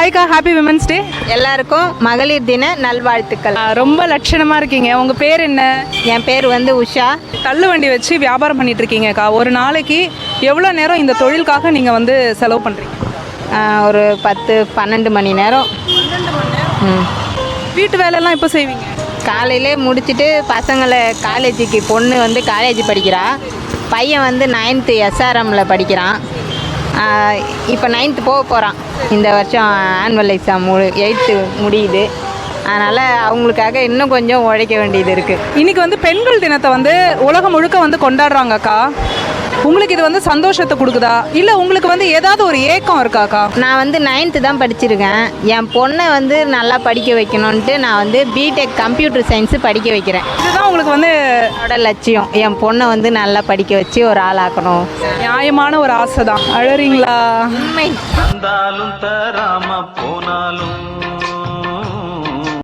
ஹாய்க்கா, happy women's day. எல்லாருக்கும் மகளிர் தின நல்வாழ்த்துக்கள். ரொம்ப லட்சணமாக இருக்கீங்க. உங்கள் பேர் என்ன? என் பேர் உஷா. தள்ளு வண்டி வச்சு வியாபாரம் பண்ணிட்டு இருக்கீங்கக்கா. ஒரு நாளைக்கு எவ்வளோ நேரம் இந்த தொழிலுக்காக நீங்கள் செலவு பண்ணுறீங்க? ஒரு 10-12 மணி நேரம். வீட்டு வேலையெல்லாம் எப்போ செய்வீங்க? காலையிலே முடிச்சுட்டு பசங்களை காலேஜுக்கு, பொண்ணு காலேஜ் படிக்கிறா, பையன் 9th SRMல படிக்கிறான். இப்போ 9th போக போகிறான். இந்த வருஷம் ஆனுவல் எக்ஸாம் 8th முடியுது. அதனால் அவங்களுக்காக இன்னும் கொஞ்சம் உழைக்க வேண்டியது இருக்குது. இன்றைக்கி பெண்கள் தினத்தை உலகம் முழுக்க கொண்டாடுறாங்கக்கா. உங்களுக்கு இது சந்தோஷத்தை கொடுக்குதா, இல்லை உங்களுக்கு ஏதாவது ஒரு ஏக்கம் இருக்காக்கா? நான் 9th தான் படிச்சிருக்கேன். என் பொண்ணை நல்லா படிக்க வைக்கணுன்ட்டு நான் பிடெக் கம்ப்யூட்டர் சயின்ஸு படிக்க வைக்கிறேன். இதுதான் உங்களுக்கு என்னோட லட்சியம். என் பொண்ணை நல்லா படிக்க வச்சு ஒரு ஆளாக்கணும். நியாயமான ஒரு ஆசை தான். அழறீங்களா? உண்மை. தராம போனாலும்